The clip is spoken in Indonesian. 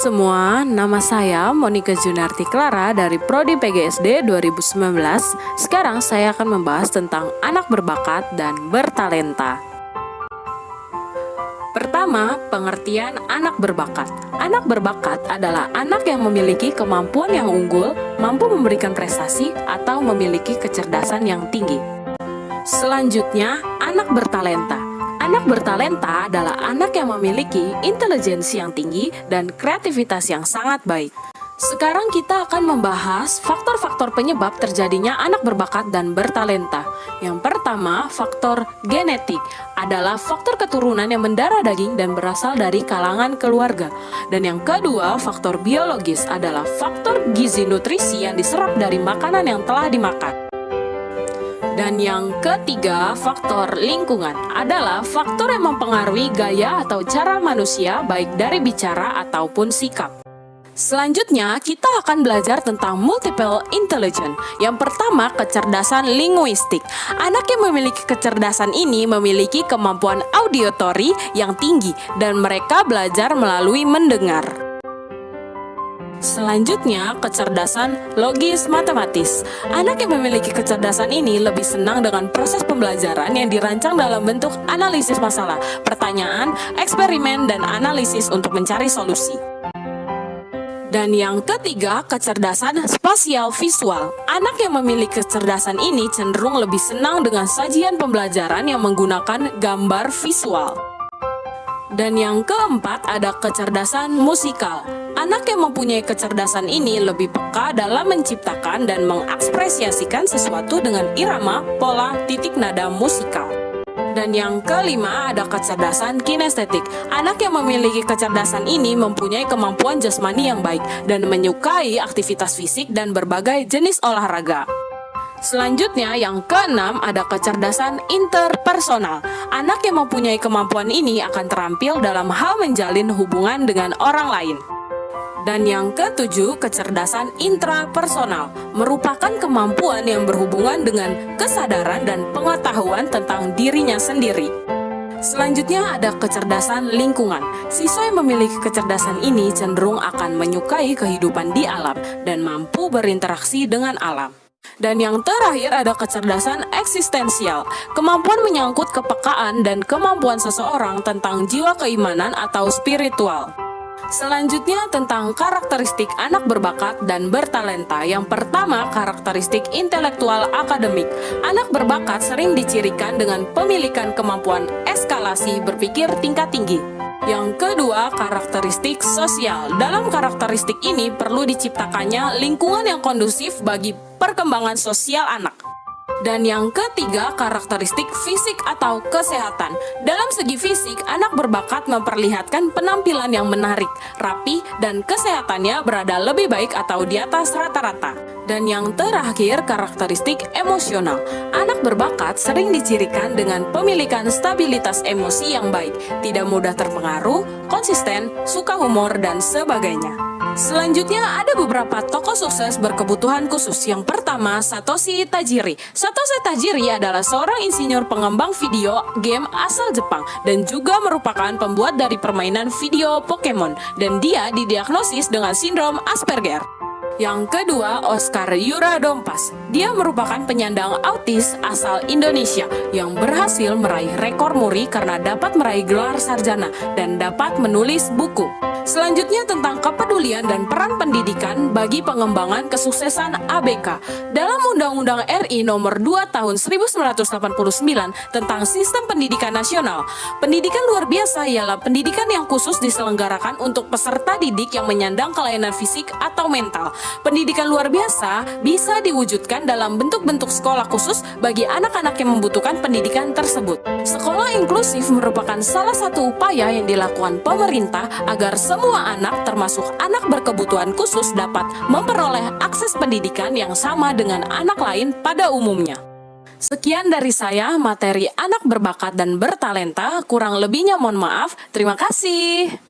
Semua, nama saya Monica Junarti Clara dari Prodi PGSD 2019. Sekarang saya akan membahas tentang anak berbakat dan bertalenta. Pertama, pengertian anak berbakat. Anak berbakat adalah anak yang memiliki kemampuan yang unggul, mampu memberikan prestasi, atau memiliki kecerdasan yang tinggi. Selanjutnya, anak bertalenta. Anak bertalenta adalah anak yang memiliki intelijensi yang tinggi dan kreativitas yang sangat baik. Sekarang kita akan membahas faktor-faktor penyebab terjadinya anak berbakat dan bertalenta. Yang pertama, faktor genetik adalah faktor keturunan yang mendarah daging dan berasal dari kalangan keluarga. Dan yang kedua, faktor biologis adalah faktor gizi nutrisi yang diserap dari makanan yang telah dimakan. Dan yang ketiga, faktor lingkungan adalah faktor yang mempengaruhi gaya atau cara manusia baik dari bicara ataupun sikap. Selanjutnya, kita akan belajar tentang multiple intelligence. Yang pertama, kecerdasan linguistik. Anak yang memiliki kecerdasan ini memiliki kemampuan auditory yang tinggi dan mereka belajar melalui mendengar. Selanjutnya, kecerdasan logis matematis. Anak yang memiliki kecerdasan ini lebih senang dengan proses pembelajaran yang dirancang dalam bentuk analisis masalah, pertanyaan, eksperimen, dan analisis untuk mencari solusi. Dan yang ketiga, kecerdasan spasial visual. Anak yang memiliki kecerdasan ini cenderung lebih senang dengan sajian pembelajaran yang menggunakan gambar visual. Dan yang keempat, ada kecerdasan musikal. Anak yang mempunyai kecerdasan ini lebih peka dalam menciptakan dan mengapresiasikan sesuatu dengan irama, pola, titik nada musikal. Dan yang kelima, ada kecerdasan kinestetik. Anak yang memiliki kecerdasan ini mempunyai kemampuan jasmani yang baik dan menyukai aktivitas fisik dan berbagai jenis olahraga. Selanjutnya, yang keenam, ada kecerdasan interpersonal. Anak yang mempunyai kemampuan ini akan terampil dalam hal menjalin hubungan dengan orang lain. Dan yang ketujuh, kecerdasan intrapersonal merupakan kemampuan yang berhubungan dengan kesadaran dan pengetahuan tentang dirinya sendiri. Selanjutnya ada kecerdasan lingkungan. Siswa yang memiliki kecerdasan ini cenderung akan menyukai kehidupan di alam dan mampu berinteraksi dengan alam. Dan yang terakhir ada kecerdasan eksistensial. Kemampuan menyangkut kepekaan dan kemampuan seseorang tentang jiwa keimanan atau spiritual. Selanjutnya tentang karakteristik anak berbakat dan bertalenta. Yang pertama, karakteristik intelektual akademik. Anak berbakat sering dicirikan dengan pemilikan kemampuan eskalasi berpikir tingkat tinggi. Yang kedua, karakteristik sosial. Dalam karakteristik ini perlu diciptakannya lingkungan yang kondusif bagi perkembangan sosial anak. Dan yang ketiga, karakteristik fisik atau kesehatan. Dalam segi fisik, anak berbakat memperlihatkan penampilan yang menarik, rapi, dan kesehatannya berada lebih baik atau di atas rata-rata. Dan yang terakhir, karakteristik emosional. Anak berbakat sering dicirikan dengan pemilikan stabilitas emosi yang baik, tidak mudah terpengaruh, konsisten, suka humor, dan sebagainya. Selanjutnya ada beberapa tokoh sukses berkebutuhan khusus. Yang pertama, Satoshi Tajiri. Satoshi Tajiri adalah seorang insinyur pengembang video game asal Jepang dan juga merupakan pembuat dari permainan video Pokemon, dan dia didiagnosis dengan sindrom Asperger. Yang kedua, Oscar Yuradompas. Dia merupakan penyandang autis asal Indonesia yang berhasil meraih rekor muri karena dapat meraih gelar sarjana dan dapat menulis buku. Selanjutnya tentang kepedulian dan peran pendidikan bagi pengembangan kesuksesan ABK. Dalam Undang-Undang RI Nomor 2 Tahun 1989 tentang Sistem Pendidikan Nasional, pendidikan luar biasa ialah pendidikan yang khusus diselenggarakan untuk peserta didik yang menyandang kelainan fisik atau mental. Pendidikan luar biasa bisa diwujudkan dalam bentuk-bentuk sekolah khusus bagi anak-anak yang membutuhkan pendidikan tersebut. Sekolah inklusif merupakan salah satu upaya yang dilakukan pemerintah agar semua anak, termasuk anak berkebutuhan khusus, dapat memperoleh akses pendidikan yang sama dengan anak lain pada umumnya. Sekian dari saya, materi anak berbakat dan bertalenta. Kurang lebihnya mohon maaf. Terima kasih.